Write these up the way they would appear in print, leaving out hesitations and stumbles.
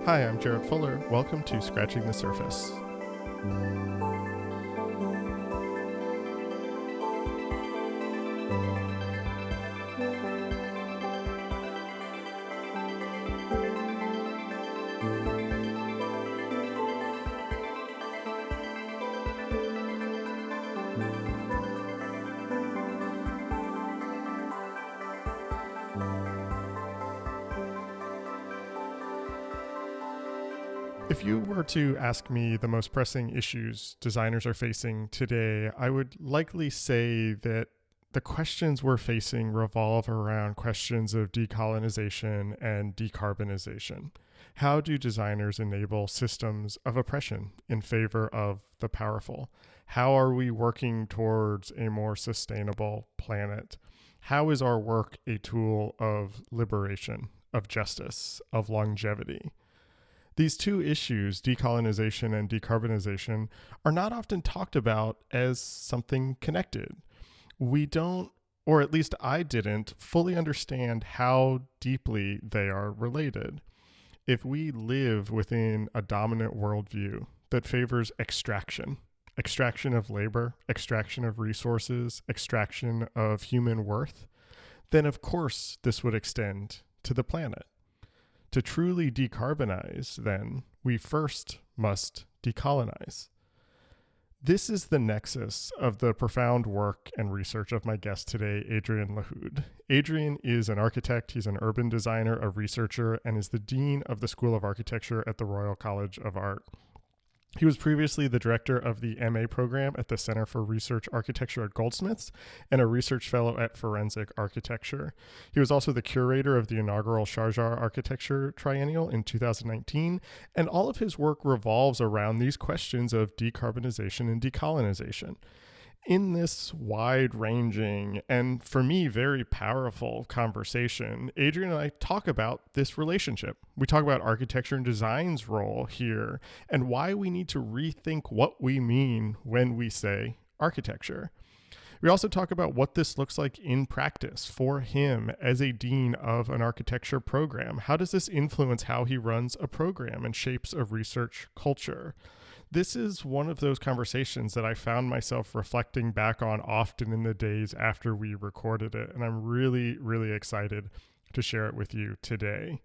Hi, I'm Jarrett Fuller. Welcome to Scratching the Surface. If you were to ask me the most pressing issues designers are facing today, I would likely say that the questions we're facing revolve around questions of decolonization and decarbonization. How do designers enable systems of oppression in favor of the powerful? How are we working towards a more sustainable planet? How is our work a tool of liberation, of justice, of longevity? These two issues, decolonization and decarbonization, are not often talked about as something connected. We don't, or at least I didn't, fully understand how deeply they are related. If we live within a dominant worldview that favors extraction of labor, extraction of resources, extraction of human worth, then of course this would extend to the planet. To truly decarbonize, then, we first must decolonize. This is the nexus of the profound work and research of my guest today, Adrian Lahoud. Adrian is an architect, he's an urban designer, a researcher, and is the dean of the School of Architecture at the Royal College of Art. He was previously the director of the MA program at the Center for Research Architecture at Goldsmiths and a research fellow at Forensic Architecture. He was also the curator of the inaugural Sharjah Architecture Triennial in 2019, and all of his work revolves around these questions of decarbonization and decolonization. In this wide-ranging and, for me, very powerful conversation, Adrian and I talk about this relationship. We talk about architecture and design's role here and why we need to rethink what we mean when we say architecture. We also talk about what this looks like in practice for him as a dean of an architecture program. How does this influence how he runs a program and shapes a research culture? This is one of those conversations that I found myself reflecting back on often in the days after we recorded it, and I'm really, really excited to share it with you today.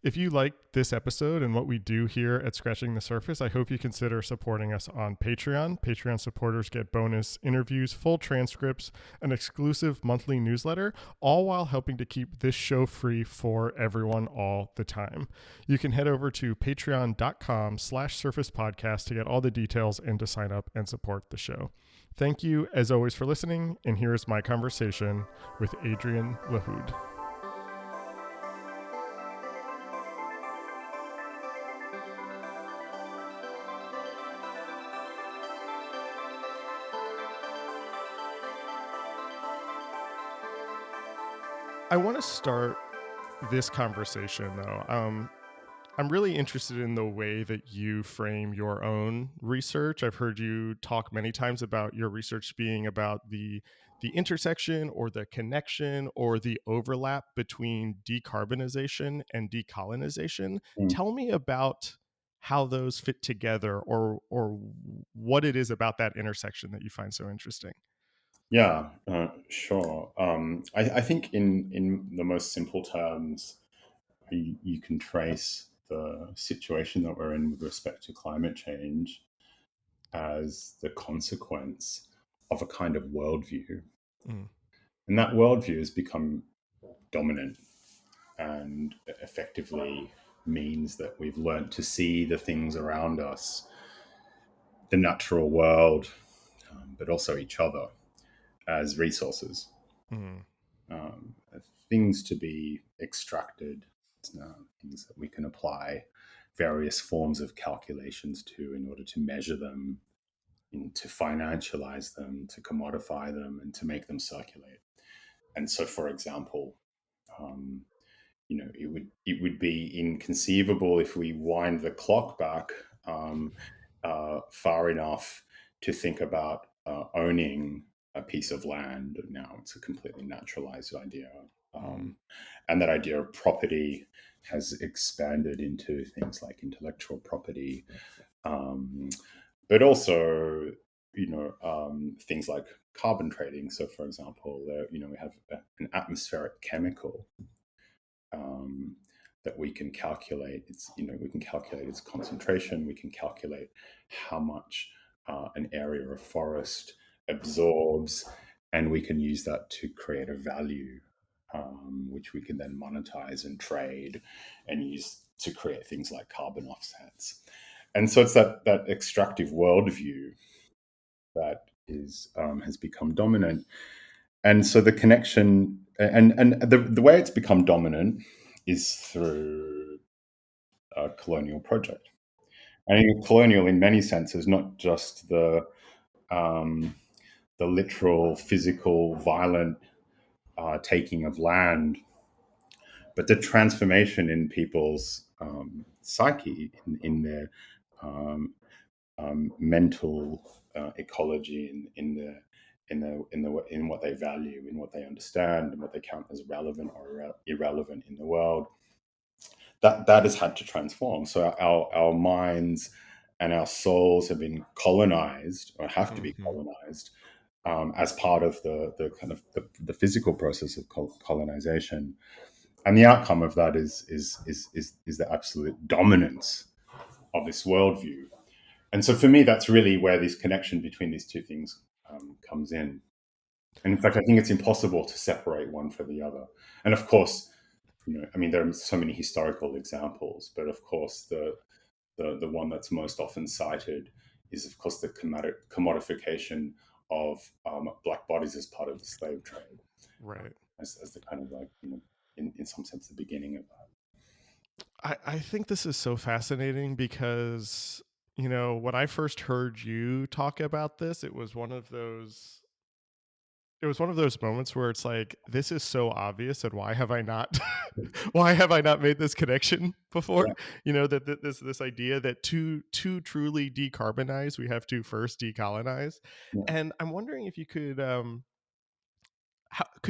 If you like this episode and what we do here at Scratching the Surface, I hope you consider supporting us on Patreon. Patreon supporters get bonus interviews, full transcripts, an exclusive monthly newsletter, all while helping to keep this show free for everyone all the time. You can head over to patreon.com/Surface Podcast to get all the details and to sign up and support the show. Thank you, as always, for listening, and here is my conversation with Adrian Lahoud. I want to start this conversation, though. I'm really interested in the way that you frame your own research. I've heard you talk many times about your research being about the intersection or the connection or the overlap between decarbonization and decolonization. Tell me about how those fit together, or what it is about that intersection that you find so interesting. Yeah, sure. I think in the most simple terms, you can trace the situation that we're in with respect to climate change as the consequence of a kind of worldview. Mm. And that worldview has become dominant and effectively means that we've learned to see the things around us, the natural world, but also each other, as resources. Mm. um, Things to be extracted, things that we can apply various forms of calculations to in order to measure them, to financialize them, to commodify them, and to make them circulate. And so, for example, um, it would be inconceivable if we wind the clock back far enough to think about owning a piece of land. Now it's a completely naturalized idea. And that idea of property has expanded into things like intellectual property, but also, things like carbon trading. So, for example, we have an atmospheric chemical um, that we can calculate. We can calculate its concentration. We can calculate how much an area of forest absorbs, and we can use that to create a value, which we can then monetize and trade and use to create things like carbon offsets. And so it's that extractive worldview that is has become dominant. And so the connection and the way it's become dominant is through a colonial project. I think colonial, in many senses, not just the literal, physical, violent taking of land, but the transformation in people's psyche, in their um, mental ecology, in what they value, in what they understand, and what they count as relevant or irrelevant in the world. That has had to transform. So our minds and our souls have been colonized, or have to be Mm-hmm. colonized, as part of the kind of the physical process of colonization. And the outcome of that is the absolute dominance of this worldview. And so for me, that's really where this connection between these two things comes in. And in fact, I think it's impossible to separate one from the other. And of course, I mean, there are so many historical examples, but of course, the one that's most often cited is, of course, the commodification of black bodies as part of the slave trade, Right. as the kind of like, in some sense, the beginning of that. I think this is so fascinating because, when I first heard you talk about this, it was one of those moments where it's like, this is so obvious, and why have I not why have I not made this connection before? Yeah, That this idea that to truly decarbonize, we have to first decolonize. yeah, And I'm wondering if you could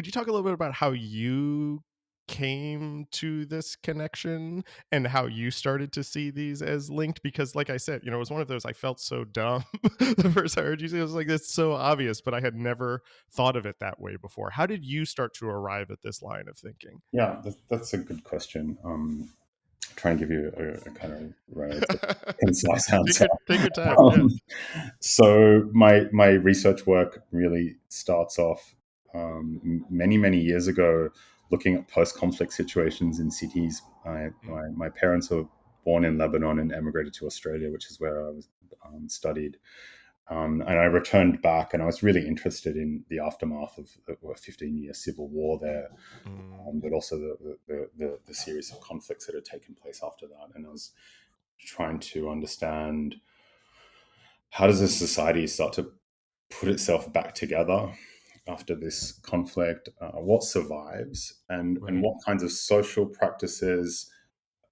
you talk a little bit about how you came to this connection and how you started to see these as linked? Because like I said, it was one of those, I felt so dumb the first I heard you say. It was like, it's so obvious, but I had never thought of it that way before. How did you start to arrive at this line of thinking? yeah. That's a good question. Try and give you a kind of relative concise take answer. your take your time. Yeah. Um, so my research work really starts off many years ago, looking at post conflict situations in cities. Mm, My parents were born in Lebanon and emigrated to Australia, which is where I was studied. And I returned back, and I was really interested in the aftermath of a 15-year civil war there, mm, but also the series of conflicts that had taken place after that. And I was trying to understand, how does a society start to put itself back together after this conflict? What survives, and right. what kinds of social practices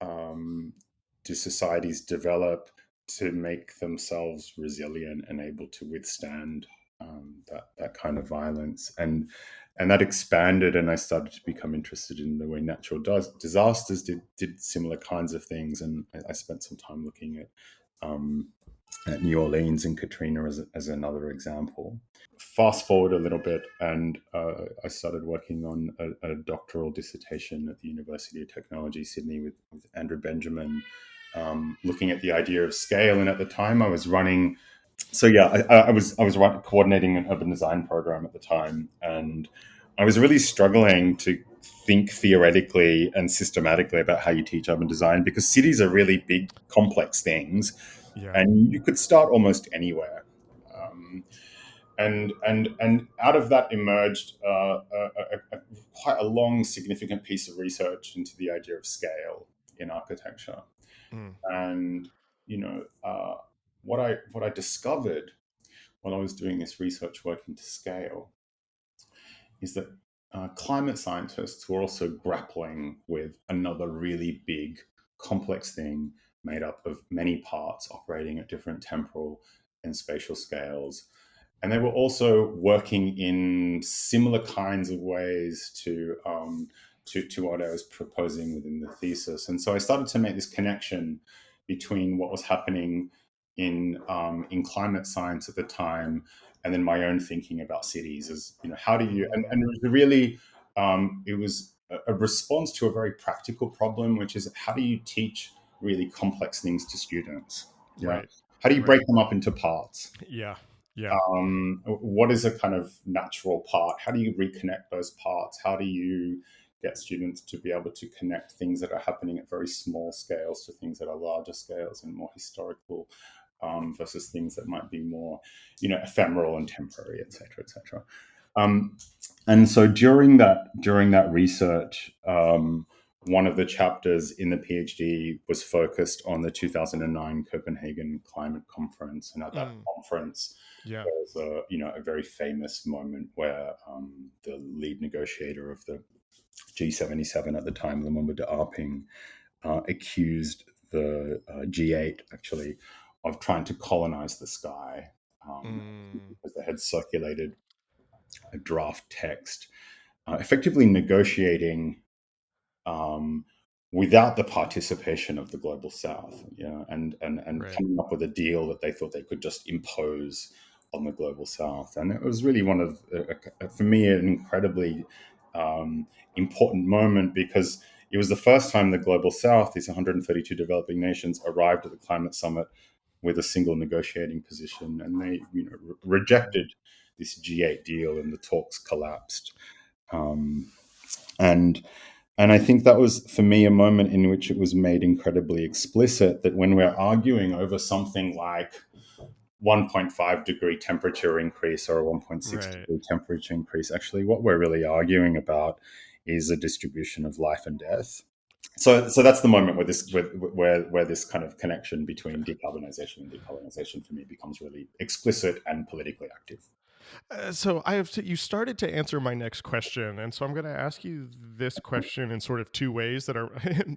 um, do societies develop to make themselves resilient and able to withstand that kind of violence? And that expanded, and I started to become interested in the way natural disasters did similar kinds of things. And I spent some time looking at New Orleans and Katrina as another example. Fast forward a little bit, and I started working on a doctoral dissertation at the University of Technology, Sydney, with Andrew Benjamin, looking at the idea of scale. And at the time, I was running. So yeah, I was coordinating an urban design program at the time, and I was really struggling to think theoretically and systematically about how you teach urban design, because cities are really big, complex things, Yeah. and you could start almost anywhere. Um, and out of that emerged quite a long, significant piece of research into the idea of scale in architecture. Mm, And what I discovered while I was doing this research work into scale is that climate scientists were also grappling with another really big, complex thing made up of many parts operating at different temporal and spatial scales. and they were also working in similar kinds of ways to what I was proposing within the thesis. And so I started to make this connection between what was happening in climate science at the time, and then my own thinking about cities. As you know, how do you and Mm, it was really it was a response to a very practical problem, which is how do you teach really complex things to students? Yeah, right. how do you Right. break them up into parts? Yeah. Yeah. What is a kind of natural part? How do you reconnect those parts? How do you get students to be able to connect things that are happening at very small scales to things that are larger scales and more historical, versus things that might be more, ephemeral and temporary, et cetera, et cetera. Um, and so during that research, one of the chapters in the PhD was focused on the 2009 Copenhagen Climate Conference, and at that Mm, conference, yeah. there was a very famous moment where the lead negotiator of the G77 at the time, Lumumba de Arping, accused the G8 actually of trying to colonize the sky, Mm, because they had circulated a draft text, effectively negotiating um, without the participation of the global south, and right. coming up with a deal that they thought they could just impose on the global south. And it was really one of, for me, an incredibly important moment, because it was the first time the global south, these 132 developing nations, arrived at the climate summit with a single negotiating position, and they Mm, rejected this G8 deal, and the talks collapsed. Um, and and I think that was, for me, a moment in which it was made incredibly explicit that when we're arguing over something like 1.5 degree temperature increase or a 1.6 right. degree temperature increase, actually what we're really arguing about is a distribution of life and death. So that's the moment where this kind of connection between decarbonization and decolonization for me becomes really explicit and politically active. So I have to, you started to answer my next question, and so I'm going to ask you this question in sort of two ways that are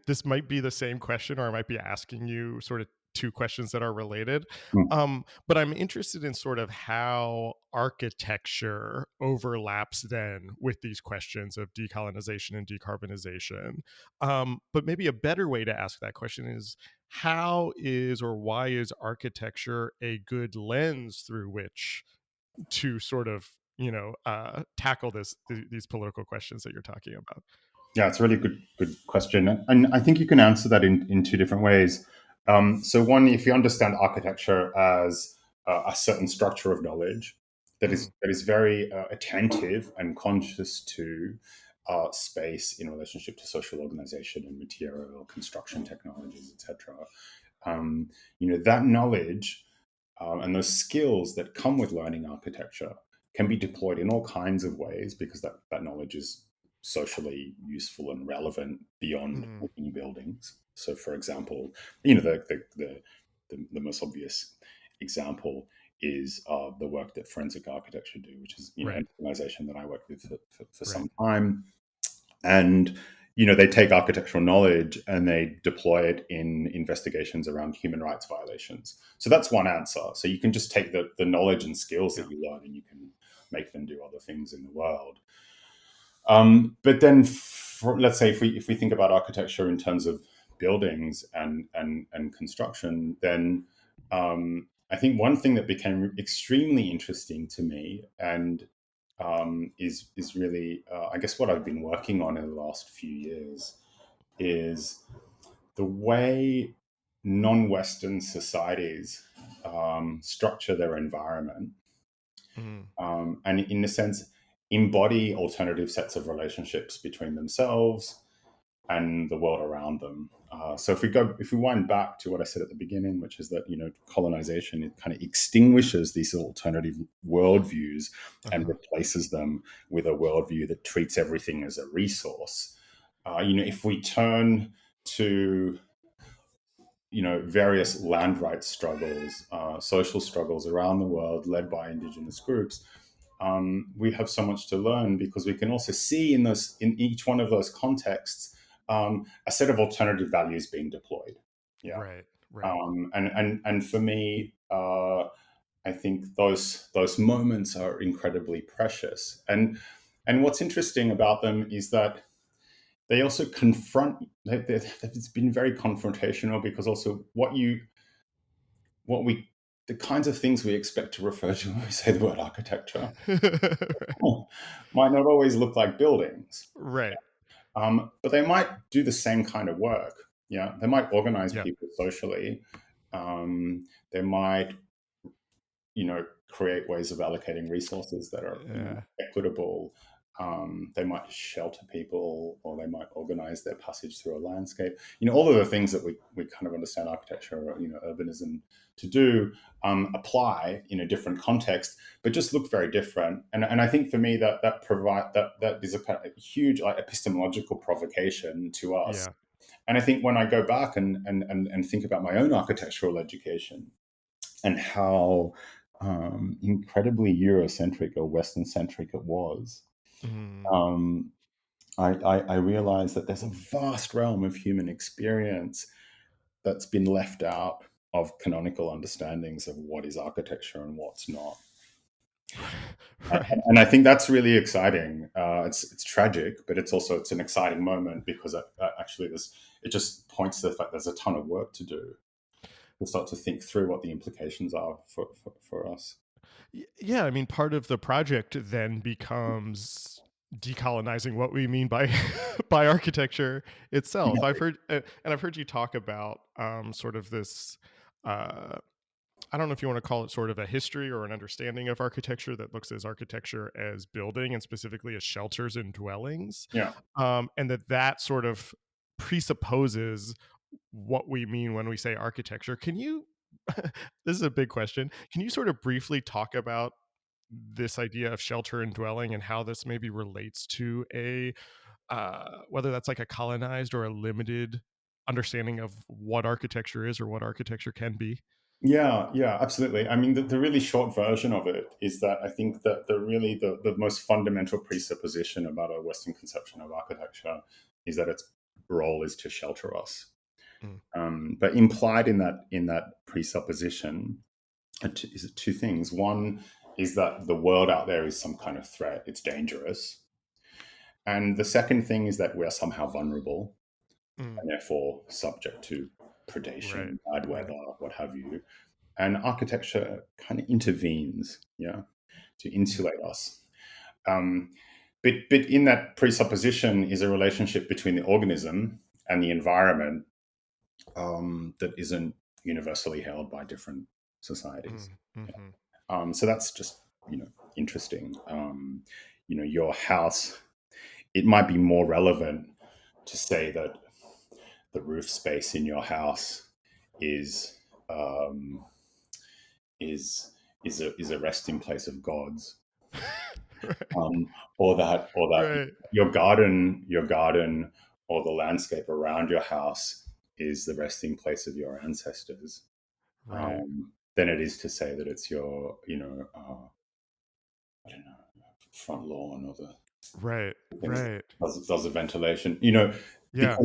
this might be the same question, or I might be asking you sort of two questions that are related. Mm. But I'm interested in sort of how architecture overlaps then with these questions of decolonization and decarbonization. But maybe a better way to ask that question is, how is or why is architecture a good lens through which to sort of tackle these political questions that you're talking about? Yeah, it's a really good question, and I think you can answer that in two different ways. So, one, if you understand architecture as a certain structure of knowledge Mm, that is very attentive and conscious to space in relationship to social organization and material construction technologies, etc. That knowledge, and those skills that come with learning architecture can be deployed in all kinds of ways, because that knowledge is socially useful and relevant beyond mm, building buildings. So, for example, the most obvious example is the work that forensic architecture do, which is right, an organization that I worked with for right, some time. And they take architectural knowledge and they deploy it in investigations around human rights violations. So that's one answer. So you can just take the knowledge and skills yeah, that you learn and you can make them do other things in the world. But then, let's say if we think about architecture in terms of buildings and construction, then I think one thing that became extremely interesting to me, and is really, I guess, what I've been working on in the last few years, is the way non-Western societies structure their environment, mm, and in a sense embody alternative sets of relationships between themselves and the world around them. So if we wind back to what I said at the beginning, which is that colonization, it kind of extinguishes these alternative worldviews and uh-huh, replaces them with a worldview that treats everything as a resource. If we turn to various land rights struggles, social struggles around the world led by indigenous groups, we have so much to learn, because we can also see in each one of those contexts, a set of alternative values being deployed. Yeah, right, right, and for me, I think those moments are incredibly precious. And what's interesting about them is that they also confront. It's been very confrontational because also what we the kinds of things we expect to refer to when we say the word architecture might not always look like buildings, Right. but they might do the same kind of work. Yeah, they might organize Yeah. people socially. They might, create ways of allocating resources that are, Yeah. equitable. They might shelter people, or they might organize their passage through a landscape. All of the things that we kind of understand architecture or, urbanism to do apply in a different context, but just look very different. And I think for me that is a kind of huge like epistemological provocation to us. Yeah. And I think when I go back and think about my own architectural education and how incredibly Eurocentric or Western centric it was, Mm. um, I realized that there's a vast realm of human experience that's been left out of canonical understandings of what is architecture and what's not. Right. And I think that's really exciting. It's tragic, but it's an exciting moment because actually it just points to the fact there's a ton of work to do to start to think through what the implications are for us. Yeah, I mean, part of the project then becomes decolonizing what we mean by by architecture itself. I've heard you talk about sort of this. I don't know if you want to call it sort of a history or an understanding of architecture that looks as architecture as building and specifically as shelters and dwellings, Yeah. and that sort of presupposes what we mean when we say architecture. Can you? This is a big question. Can you sort of briefly talk about this idea of shelter and dwelling and how this maybe relates to a whether that's like a colonized or a limited understanding of what architecture is or what architecture can be? Yeah, yeah, absolutely. I mean, the really short version of it is that I think that the most fundamental presupposition about a Western conception of architecture is that its role is to shelter us. Mm. But implied in that presupposition is two things. One is that the world out there is some kind of threat; it's dangerous. And the second thing is that we are somehow vulnerable Mm. and therefore subject to Right. predation, bad Right. weather, what have you. And architecture kind of intervenes, yeah, to Mm. insulate us. Um, but in that presupposition is a relationship between the organism and the environment that isn't universally held by different societies. Mm. Yeah. Mm-hmm. So that's just interesting. Your house. It might be more relevant to say that the roof space in your house is um, is a resting place of gods, Right. or that Right. your garden, or the landscape around your house is the resting place of your ancestors. Right. Than it is to say that it's your, I don't know, front lawn or the Right. things that Right. does the ventilation, Yeah.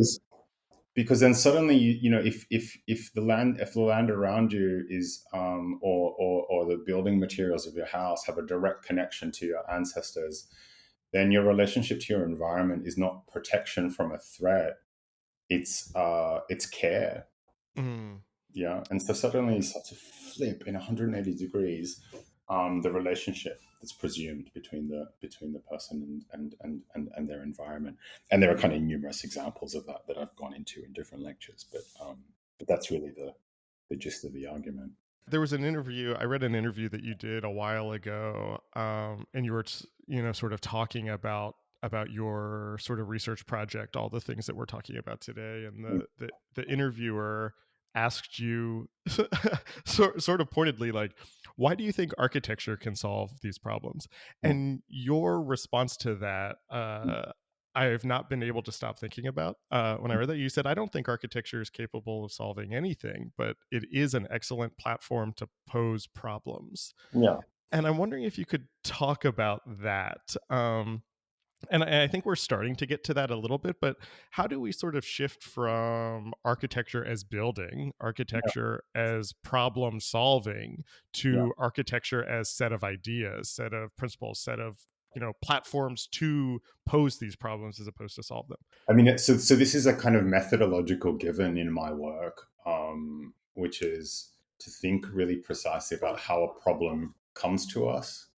because then suddenly if the land around you is or the building materials of your house have a direct connection to your ancestors, then your relationship to your environment is not protection from a threat, it's care. Mm. Yeah, and so suddenly you start to flip in 180 degrees the relationship that's presumed between the person and their environment. And there are kind of numerous examples of that I've gone into in different lectures, but that's really the gist of the argument. There was an interview. I read an interview that you did a while ago, and you were, sort of talking about your sort of research project, all the things that we're talking about today, and the interviewer asked you, sort of pointedly, like, why do you think architecture can solve these problems? Yeah. And your response to that, I have not been able to stop thinking about. When I read that, you said, I don't think architecture is capable of solving anything, but it is an excellent platform to pose problems. Yeah. And I'm wondering if you could talk about that. And I think we're starting to get to that a little bit, but how do we sort of shift from architecture as building, Yeah, architecture as problem solving, yeah. to architecture as set of ideas, set of principles, set of, platforms to pose these problems as opposed to solve them? I mean, so this is a kind of methodological given in my work, which is to think really precisely about how a problem comes to us.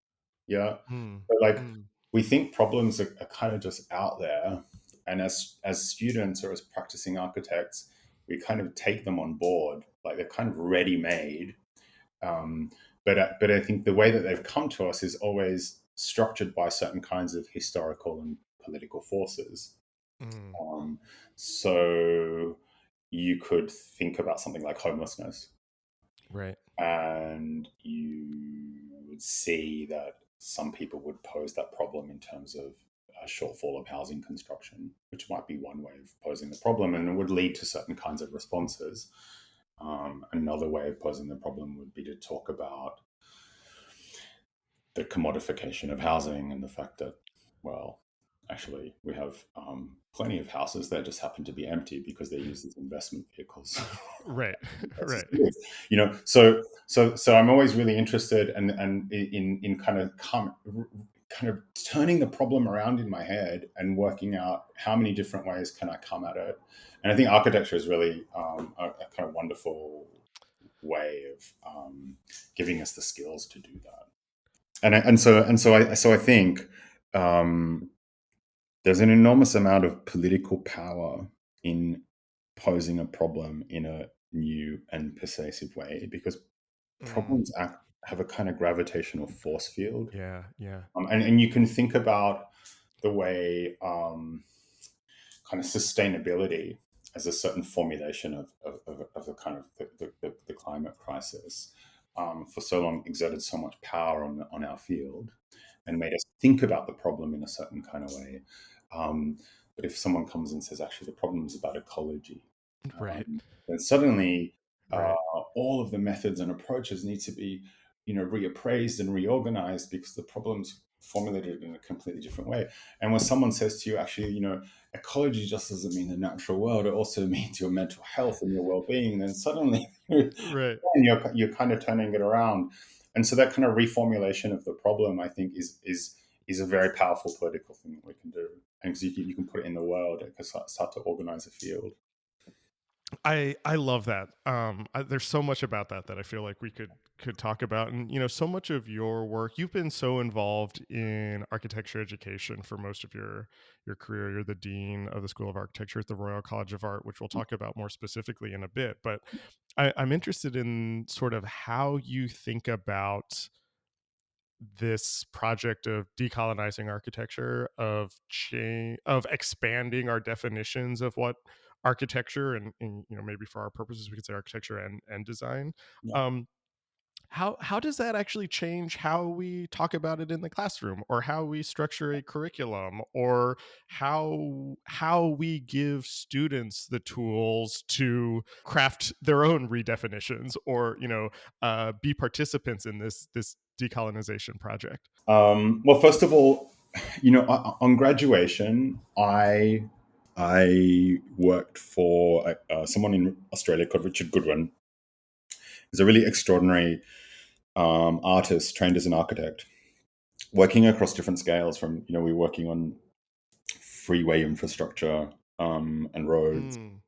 Yeah. Mm, But like mm, we think problems are kind of just out there. And as students or as practicing architects, we kind of take them on board, like they're kind of ready made. Um, but I think the way that they've come to us is always structured by certain kinds of historical and political forces. mm, Um, so you could think about something like homelessness, right. and you would see that some people would pose that problem in terms of a shortfall of housing construction, which might be one way of posing the problem, and it would lead to certain kinds of responses. Another way of posing the problem would be to talk about the commodification of housing and the fact that, well, actually, we have plenty of houses that just happen to be empty because they're used as investment vehicles. Right. Right. So I'm always really interested and in kind of turning the problem around in my head and working out how many different ways can I come at it. And I think architecture is really a kind of wonderful way of giving us the skills to do that. And so I think um, there's an enormous amount of political power in posing a problem in a new and persuasive way, because Mm, problems have a kind of gravitational force field, yeah. Yeah. and you can think about the way kind of sustainability as a certain formulation of the kind of the climate crisis for so long exerted so much power on our field and made us think about the problem in a certain kind of way. Um, but if someone comes and says, actually, the problem is about ecology, Right. then suddenly uh, Right. all of the methods and approaches need to be, reappraised and reorganized because the problem's formulated in a completely different way. And when someone says to you, actually, ecology just doesn't mean the natural world; it also means your mental health and your well-being. Then suddenly, Right. you're kind of turning it around. And so that kind of reformulation of the problem, I think, is a very powerful political thing that we can do. And because you can put it in the world, it can start to organize a field. I love that. There's so much about that I feel like we could talk about, and so much of your work. You've been so involved in architecture education for most of your career. You're the dean of the School of Architecture at the Royal College of Art, which we'll talk about more specifically in a bit. But I'm interested in sort of how you think about this project of decolonizing architecture, of expanding our definitions of what architecture, and maybe for our purposes we could say architecture and design. Yeah. um how does that actually change how we talk about it in the classroom, or how we structure a curriculum, or how we give students the tools to craft their own redefinitions, or be participants in this decolonization project? Well, first of all, on graduation, I worked for someone in Australia called Richard Goodwin. He's a really extraordinary artist trained as an architect, working across different scales. From we were working on freeway infrastructure and roads, Mm,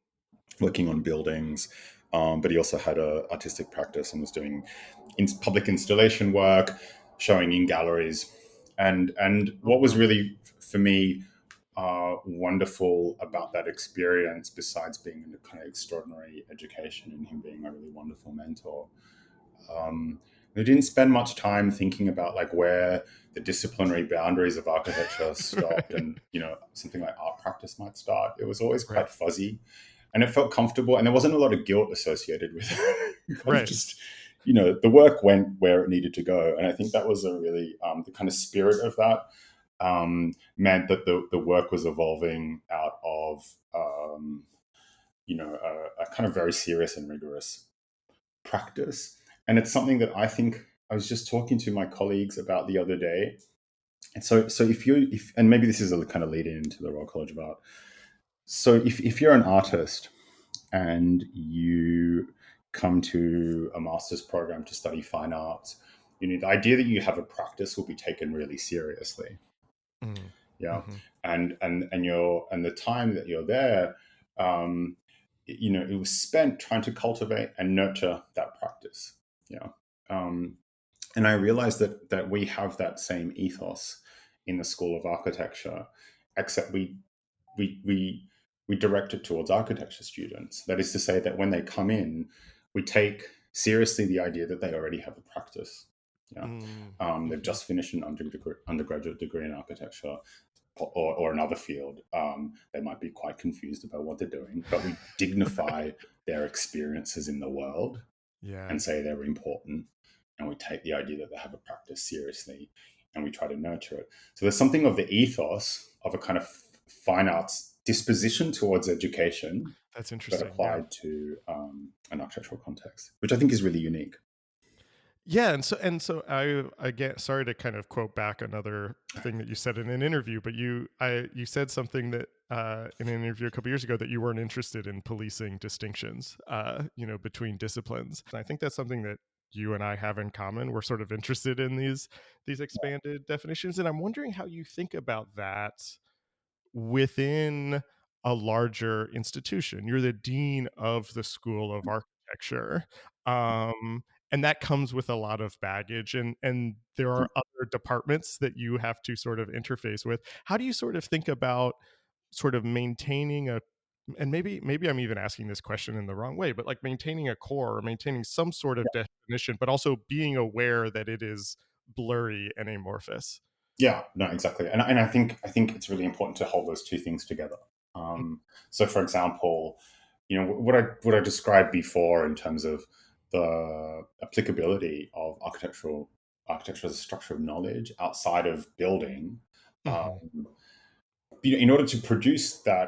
working on buildings, but he also had a artistic practice and was doing public installation work, showing in galleries, and oh what was wow. really for me wonderful about that experience, besides being a kind of extraordinary education and him being a really wonderful mentor, um, we didn't spend much time thinking about like where the disciplinary boundaries of architecture stopped Right. and something like art practice might start. It was always Right. quite fuzzy, and it felt comfortable, and there wasn't a lot of guilt associated with it. Kind of Right. just the work went where it needed to go, and I think that was a really the kind of spirit of that meant that the work was evolving out of a kind of very serious and rigorous practice. And it's something that I think I was just talking to my colleagues about the other day. And so if and maybe this is a kind of lead into the Royal College of Art. So if you're an artist and you come to a master's program to study fine arts, the idea that you have a practice will be taken really seriously. Mm. Yeah, Hmm. and the time that you're there, um, it was spent trying to cultivate and nurture that practice. Yeah, um, and I realized that we have that same ethos in the School of Architecture, except we we we direct it towards architecture students. That is to say that when they come in, we take seriously the idea that they already have a practice. Yeah, Mm. they've Hmm. just finished an undergraduate degree in architecture or another field. They might be quite confused about what they're doing, but we dignify their experiences in the world Yeah, and say they're important, and we take the idea that they have a practice seriously, and we try to nurture it. So there's something of the ethos of a kind of fine arts disposition towards education, that's but interesting. Yeah. applied to an architectural context, which I think is really unique. Yeah, and so I again, sorry to kind of quote back another thing that you said in an interview, but you said something that in an interview a couple years ago, that you weren't interested in policing distinctions, between disciplines. And I think that's something that you and I have in common. We're sort of interested in these expanded definitions, and I'm wondering how you think about that within a larger institution. You're the dean of the School of Architecture. And that comes with a lot of baggage, and there are other departments that you have to sort of interface with. How do you sort of think about sort of maintaining a, and maybe I'm even asking this question in the wrong way, but like maintaining a core or maintaining some sort of definition, but also being aware that it is blurry and amorphous. Yeah, no, exactly, and I think it's really important to hold those two things together. So, for example, what I described before in terms of the applicability of architecture as a structure of knowledge outside of building. Mhm. Um, in order to produce uh,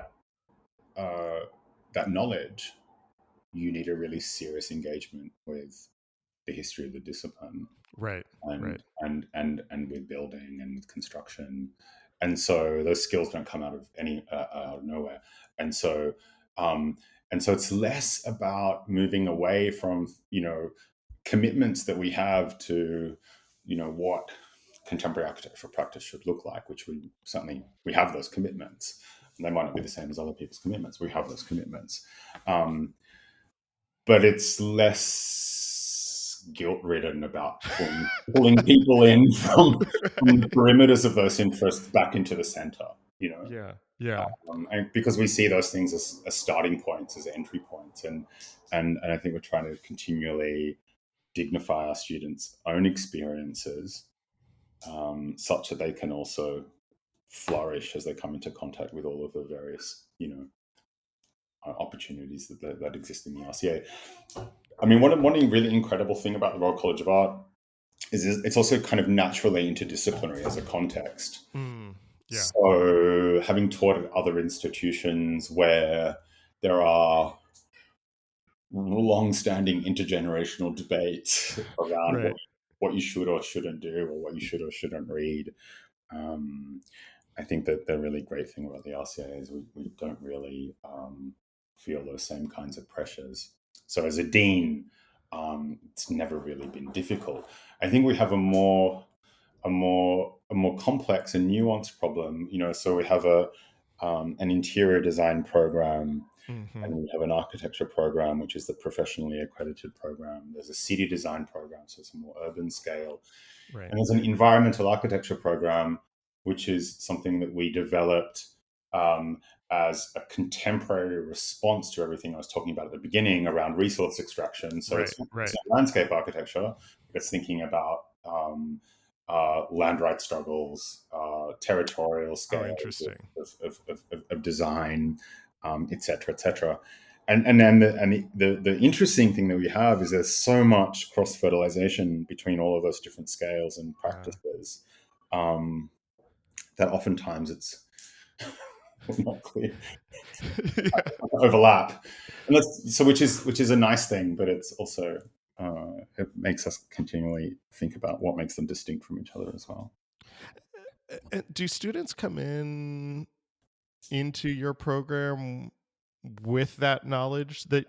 that knowledge, you need a really serious engagement with the history of the discipline Right, right. and with building and with construction, and so those skills don't come out of nowhere, and so um, it's less about moving away from commitments that we have to what contemporary architectural practice should look like, which we have those commitments, and they might not be the same as other people's commitments. We have those commitments, um, but it's less guilt ridden about pulling people in from the perimeters of those interests back into the center, Yeah, yeah. and because we see those things as starting points, as entry points, and I think we're trying to continually dignify our students' own experiences, such that they can also flourish as they come into contact with all of the various opportunities that exist in the RCA. I mean, one really incredible thing about the Royal College of Art is it's also kind of naturally interdisciplinary as a context. Mm, yeah, So, having taught at other institutions where there are long-standing intergenerational debates around right. what you should or shouldn't do, or what you should or shouldn't read, um, I think that the really great thing about the RCA is we don't really feel those same kinds of pressures. So as a dean, it's never really been difficult. I think we have a more complex and nuanced problem. So we have an interior design program, Hmm. and we have an architecture program, which is the professionally accredited program. There's a city design program, so it's a more urban scale, Right. and there's an environmental architecture program, which is something that we developed um, as a contemporary response to everything I was talking about at the beginning around resource extraction. So Right. it's Right. not landscape architecture, but it's thinking about land rights struggles, territorial Oh, scales interesting. of design, et cetera, et cetera. And then the interesting thing that we have is there's so much cross fertilization between all of those different scales and Uh, practices, um, that oftentimes it's not clear yeah. overlap, and that's so which is a nice thing, but it's also it makes us continually think about what makes them distinct from each other as well. Do students come in into your program with that knowledge that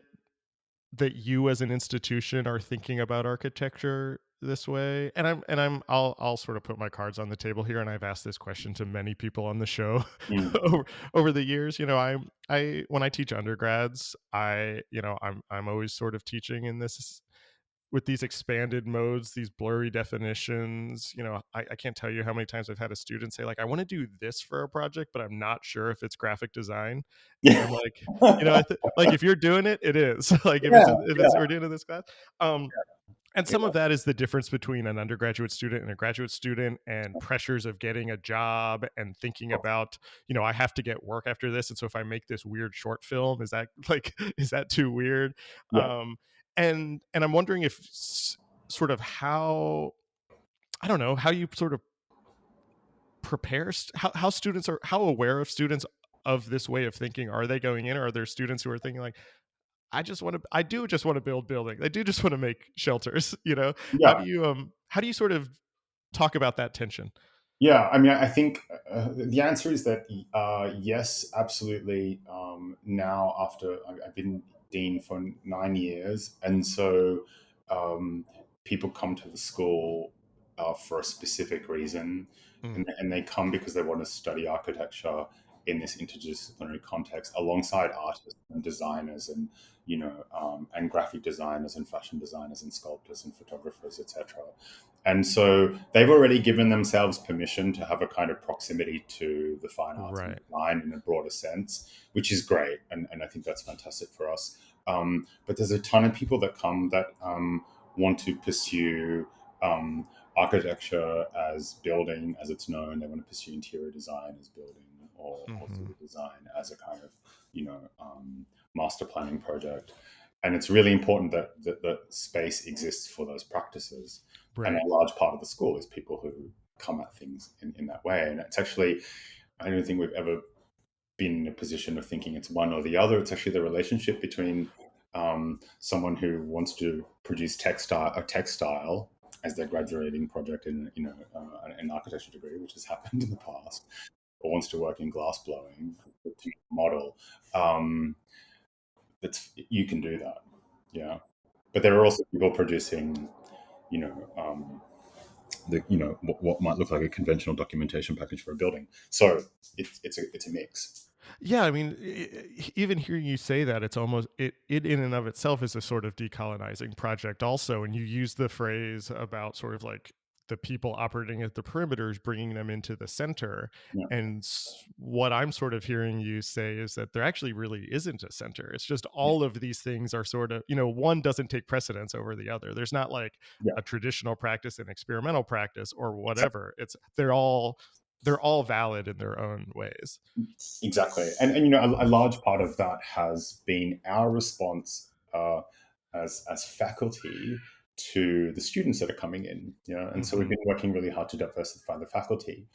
you as an institution are thinking about architecture this way? I'll sort of put my cards on the table here, and I've asked this question to many people on the show Mm. over the years. I when I teach undergrads, I'm always sort of teaching in this with these expanded modes, these blurry definitions. I can't tell you how many times I've had a student say, like, I want to do this for a project, but I'm not sure if it's graphic design. And Yeah. I'm like, like, if you're doing it, it is. Like, Yeah. if it's Yeah. we're doing it in this class. And some of that is the difference between an undergraduate student and a graduate student, and pressures of getting a job and thinking about, I have to get work after this. And so if I make this weird short film, is that like, is that too weird? Yeah. And I'm wondering if sort of how, I don't know, how you sort of prepare, how students are, how aware of students of this way of thinking are they going in? Or are there students who are thinking like, I do just want to build buildings. I do just want to make shelters, Yeah. how do you sort of talk about that tension? Yeah, I mean, I think the answer is that yes, absolutely. Now, after I've been dean for 9 years, and so um, people come to the school for a specific reason, Mm, and they come because they want to study architecture in this interdisciplinary context alongside artists and designers, and graphic designers and fashion designers and sculptors and photographers, etc. And so they've already given themselves permission to have a kind of proximity to the fine arts and right. design in a broader sense, which is great. And I think that's fantastic for us. But there's a ton of people that come that want to pursue um, architecture as building, as it's known. They want to pursue interior design as building, or Hmm. civil design as a kind of, master planning project. And it's really important that space exists for those practices. And Right. a large part of the school is people who come at things in that way. And it's actually, I don't think we've ever been in a position of thinking it's one or the other. It's actually the relationship between someone who wants to produce textile as their graduating project in an architecture degree, which has happened in the past, or wants to work in glass blowing to model. Um, that's You can do that, yeah. But there are also people producing, you know, um, what might look like a conventional documentation package for a building. So it's a mix. Yeah, I mean, even hearing you say that, it's almost it in and of itself is a sort of decolonizing project, also. And you use the phrase about sort of like the people operating at the perimeters, bringing them into the center. Yeah, And what I'm sort of hearing you say is that there actually really isn't a center. It's just yeah, all of these things are sort of, one doesn't take precedence over the other. There's not like yeah. a traditional practice and experimental practice or Exactly. whatever. It's they're all valid in their own ways. Exactly. And a large part of that has been our response as faculty to the students that are coming in. And so we've Hmm. been working really hard to diversify the faculty.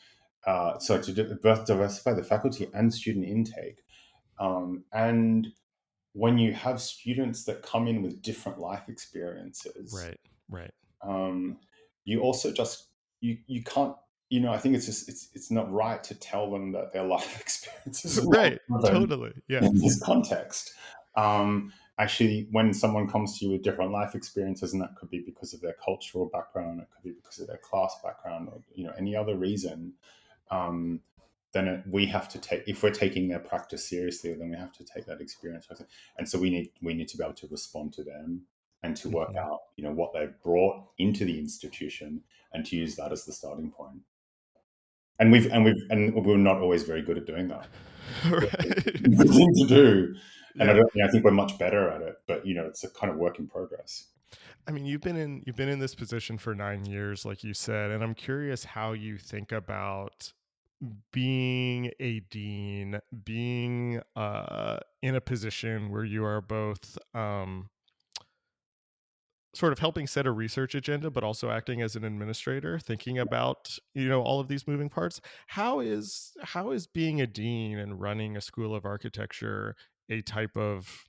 So to diversify the faculty and student intake. And when you have students that come in with different life experiences, Right, right. um, you also just you can't, I think it's not right to tell them that their life experiences are not Right, relevant totally, yeah. in this context. Actually, when someone comes to you with different life experiences, and that could be because of their cultural background, it could be because of their class background, or any other reason, um, then we have to take, if we're taking their practice seriously, then we have to take that experience. And so we need to be able to respond to them and to work Mhm. out, what they've brought into the institution, and to use that as the starting point. And we're not always very good at doing that. Right. Good thing to do. And Yeah. I think we're much better at it, but it's a kind of work in progress. I mean, you've been in this position for 9 years, like you said, and I'm curious how you think about being a dean, being, in a position where you are both, sort of helping set a research agenda, but also acting as an administrator, thinking about, all of these moving parts. How is being a dean and running a school of architecture a type of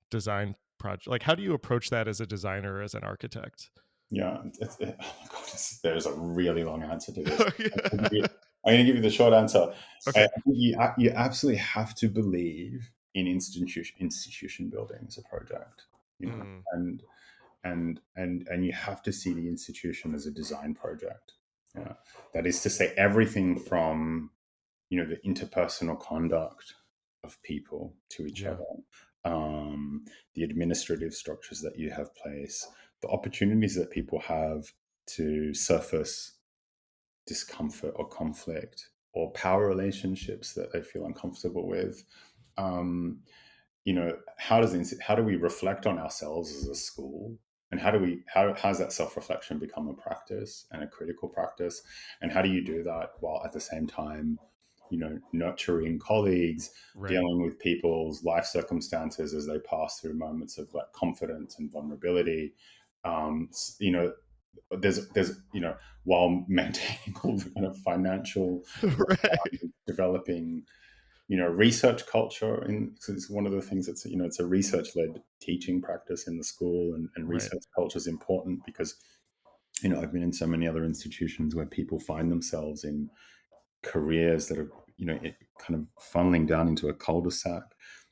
design project? Like, how do you approach that as a designer, as an architect? Yeah, oh my god, there's a really long answer to this. Oh, yeah. I'm going to give you the short answer. I Okay. think you absolutely have to believe in institution building as a project, Mm, and and you have to see the institution as a design project. Yeah. That is to say, everything from the interpersonal conduct of people to each yeah. other, the administrative structures that you have place, the opportunities that people have to surface discomfort or conflict or power relationships that they feel uncomfortable with. Um, how do we reflect on ourselves as a school, and how does that self-reflection become a practice and a critical practice, and how do you do that while at the same time nurturing colleagues, Right. dealing with people's life circumstances as they pass through moments of like confidence and vulnerability. um, you know there's while maintaining all the kind of financial Right. developing research culture. And it's one of the things that's it's a research led teaching practice in the school, and Right. research culture is important because I've been in so many other institutions where people find themselves in careers that are kind of funneling down into a cul-de-sac.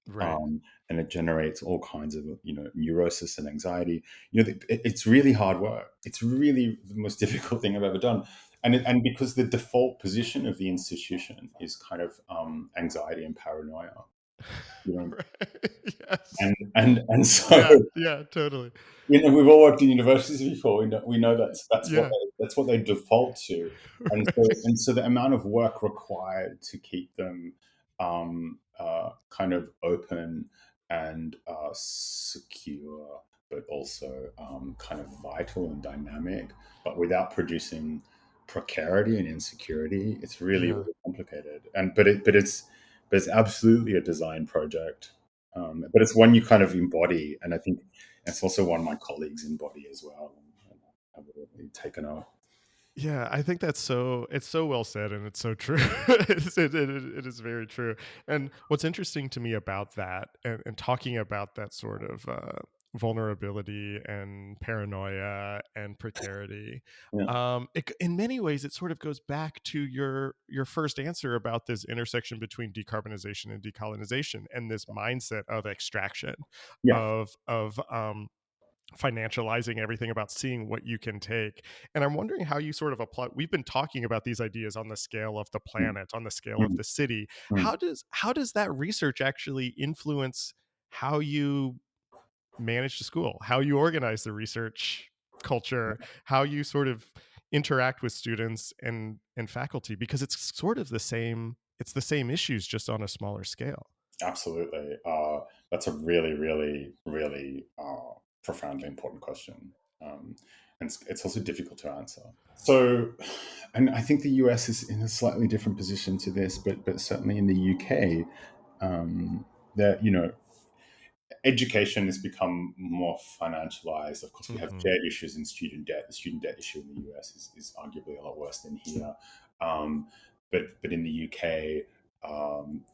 Right. um, and it generates all kinds of neurosis and anxiety. It's really hard work. It's really the most difficult thing I've ever done. And because the default position of the institution is kind of anxiety and paranoia, you know Right. Yes. and so Yeah. Yeah. Totally. we've all worked in universities before. We know that's Yeah. what they default to, Right. and so the amount of work required to keep them kind of open and secure, but also kind of vital and dynamic, but without producing precarity and insecurity. It's really, Yeah. really complicated, but it's absolutely a design project. But it's one you kind of embody, and I think it's also one my colleagues embody as well, and have really taken on. Yeah, I think it's so well said and it's so true. It is very true. And what's interesting to me about that and talking about that sort of vulnerability and paranoia and precarity, Yeah, in many ways it sort of goes back to your first answer about this intersection between decarbonization and decolonization and this mindset of extraction, yeah, of financializing everything, about seeing what you can take. And I'm wondering how you sort of apply, we've been talking about these ideas on the scale of the mm, planet, on the scale of mm, the city. mm. How does that research actually influence how you manage the school, how you organize the research culture, how you sort of interact with students and faculty, because it's sort of it's the same issues just on a smaller scale. Absolutely. That's a really, really, really profoundly important question, and it's also difficult to answer. So, and I think the US is in a slightly different position to this, but certainly in the UK, that education has become more financialized. Of course, we have Hmm. shared issues in student debt. The student debt issue in the US is arguably a lot worse than here. Um, but in the UK,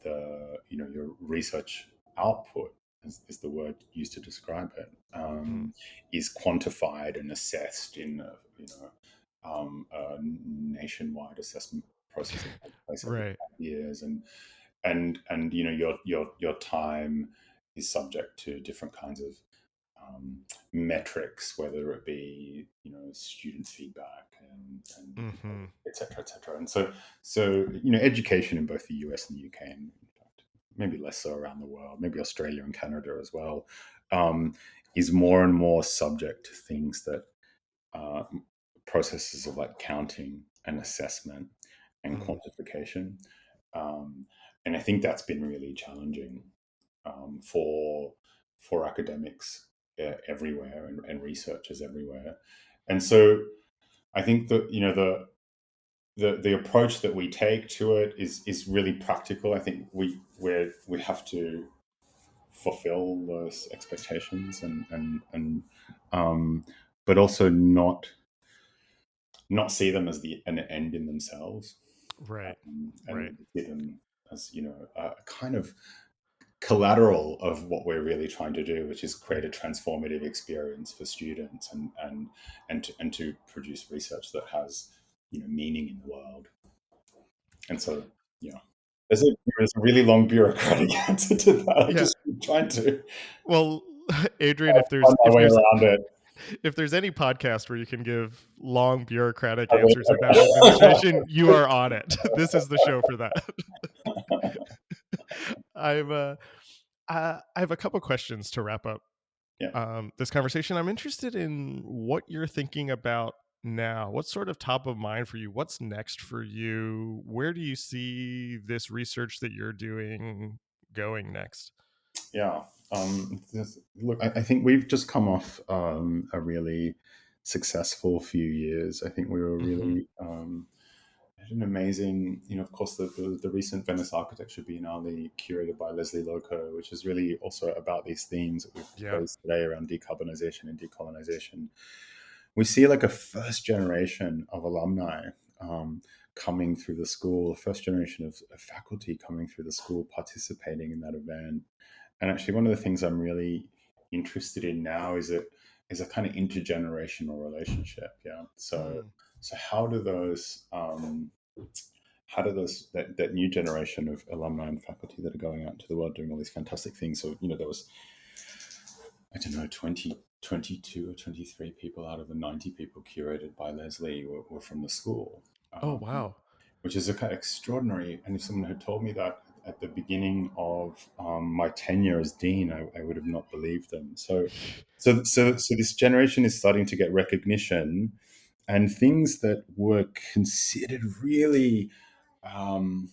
the your research output is the word used to describe it, Mm. is quantified and assessed in a nationwide assessment process that takes place every Right. 5 years, and your time is subject to different kinds of metrics, whether it be student feedback and Hmm. et cetera, et cetera. And so education in both the US and the UK, and in fact maybe less so around the world, maybe Australia and Canada as well, um, is more and more subject to things that uh, processes of like counting and assessment and Mm. quantification. um, and I think that's been really challenging for academics everywhere, and researchers everywhere. And so I think that the approach that we take to it is really practical. I think we have to fulfill those expectations, and um, but also not see them as an end in themselves, Right. Right. and see them as a kind of collateral of what we're really trying to do, which is create a transformative experience for students, and to produce research that has meaning in the world. And so, yeah, there's a really long bureaucratic answer to that. I Yeah. just trying to Well, Adrian, find my way around it. if there's any podcast where you can give long bureaucratic I answers about administration, you are on it. This is the show for that. I've I have a couple questions to wrap up yeah. this conversation. I'm interested in what you're thinking about now. What's sort of top of mind for you? What's next for you? Where do you see this research that you're doing going next? Yeah. Look, I think we've just come off a really successful few years. I think we were Mm-hmm. really had an amazing, of course, the recent Venice Architecture Biennale curated by Leslie Loco, which is really also about these themes that we've Yeah. raised today around decarbonization and decolonization. We see like a first generation of alumni coming through the school, a first generation of faculty coming through the school, participating in that event. And actually, one of the things I'm really interested in now is a kind of intergenerational relationship. Yeah. Mm. So how do those that new generation of alumni and faculty that are going out into the world doing all these fantastic things? So there was, I don't know, 22 or 23 people out of the 90 people curated by Leslie were from the school. Oh, Um, wow. which is a kind of extraordinary. And if someone had told me that at the beginning of my tenure as dean, I would have not believed them. So this generation is starting to get recognition, and things that were considered really um,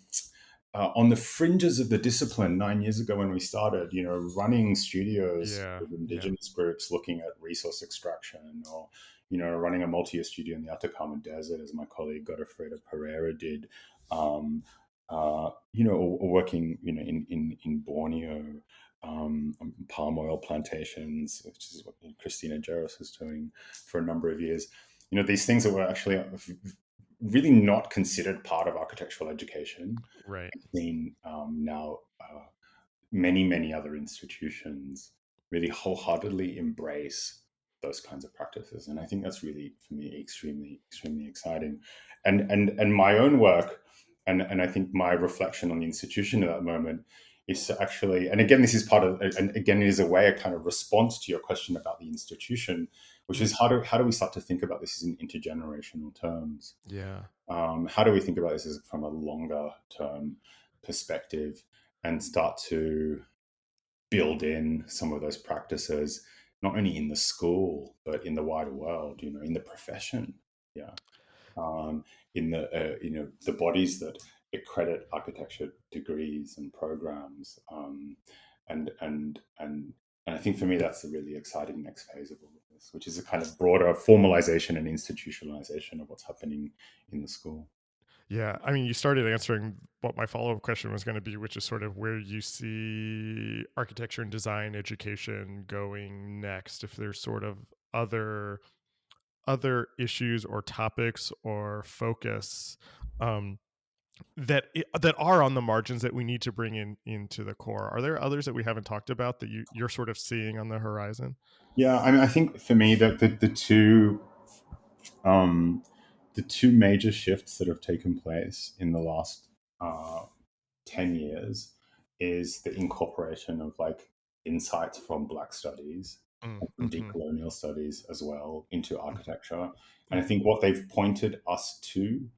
on the fringes of the discipline 9 years ago when we started, running studios Yeah. with Yeah. indigenous groups looking at resource extraction, or running a multi-year studio in the Atacama Desert, as my colleague Godofredo Pereira did, or working, in Borneo, on palm oil plantations, which is what Christina Jarrett was doing for a number of years. These things that were actually really not considered part of architectural education. Right. I've seen now many, many other institutions really wholeheartedly embrace those kinds of practices, and I think that's really, for me, extremely, extremely exciting. And my own work, and I think my reflection on the institution at that moment is to actually, and again, this is part of, and again, it is a way, a kind of response to your question about the institution, which Mm. is how do we start to think about this in intergenerational terms? Yeah. How do we think about this as from a longer term perspective, and start to build in some of those practices, not only in the school, but in the wider world, in the profession. Yeah. Um, in the bodies that accredit architecture degrees and programs. And I think for me, that's the really exciting next phase of all of this, which is a kind of broader formalization and institutionalization of what's happening in the school. Yeah. I mean, you started answering what my follow up question was going to be, which is sort of where you see architecture and design education going next. If there's sort of other issues or topics or focus um, that are on the margins that we need to bring into the core. Are there others that we haven't talked about that you're sort of seeing on the horizon? Yeah, I mean, I think for me that um, the two major shifts that have taken place in the last uh, 10 years is the incorporation of like insights from Black studies and from Mm-hmm. decolonial studies as well into architecture. And I Mm-hmm. think what they've pointed us to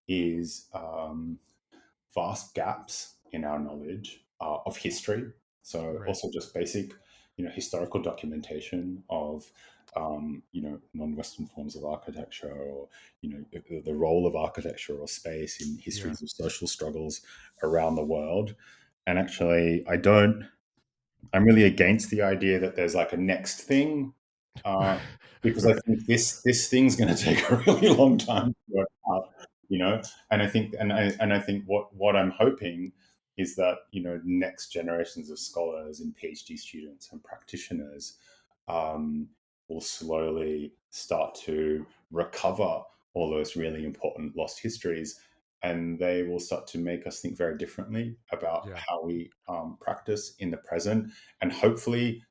is vast gaps in our knowledge of history. So Right. also just basic, historical documentation of, non-Western forms of architecture, or, the role of architecture or space in Yeah. histories of social struggles around the world. And actually, I'm really against the idea that there's like a next thing, uh, because I think this thing's going to take a really long time to work out, you know. And I think and I think what I'm hoping is that next generations of scholars and PhD students and practitioners um, will slowly start to recover all those really important lost histories, and they will start to make us think very differently about Yeah. how we practice in the present, and hopefully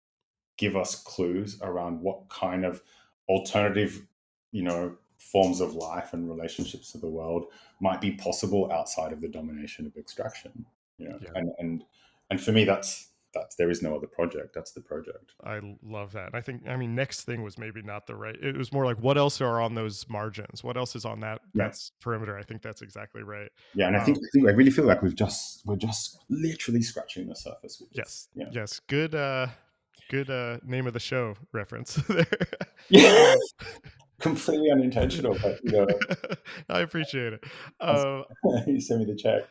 give us clues around what kind of alternative, forms of life and relationships to the world might be possible outside of the domination of extraction. Yeah. And for me, that's there is no other project. That's the project. I love that. I mean, next thing was maybe not the right. It was more like, what else are on those margins? What else is on that perimeter? I think that's exactly right. Yeah, and I think I really feel like we're just literally scratching the surface with this. Yes. Good name of the show reference there. Yeah. Completely unintentional, but I appreciate it. You send me the check.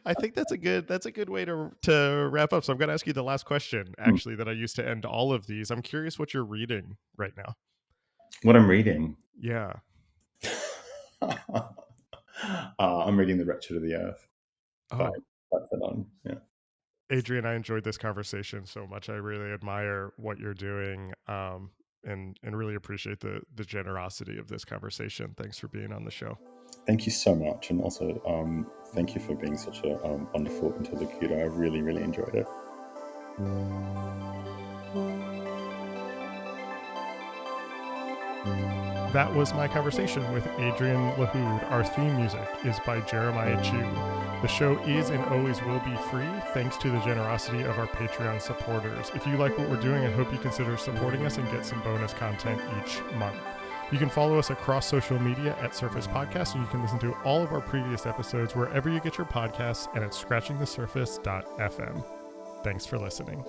I think that's a good way to wrap up. So I'm going to ask you the last question, actually, that I used to end all of these. I'm curious what you're reading right now. What I'm reading? Yeah. I'm reading The Wretched of the Earth by Fanon. Yeah. Adrian, I enjoyed this conversation so much. I really admire what you're doing, and really appreciate the generosity of this conversation. Thanks for being on the show. Thank you so much. And also, thank you for being such a wonderful interlocutor. I really, really enjoyed it. That was my conversation with Adrian Lahoud. Our theme music is by Jeremiah Chu. The show is and always will be free, thanks to the generosity of our Patreon supporters. If you like what we're doing, I hope you consider supporting us and get some bonus content each month. You can follow us across social media at Surface Podcast, and you can listen to all of our previous episodes wherever you get your podcasts and at scratchingthesurface.fm. Thanks for listening.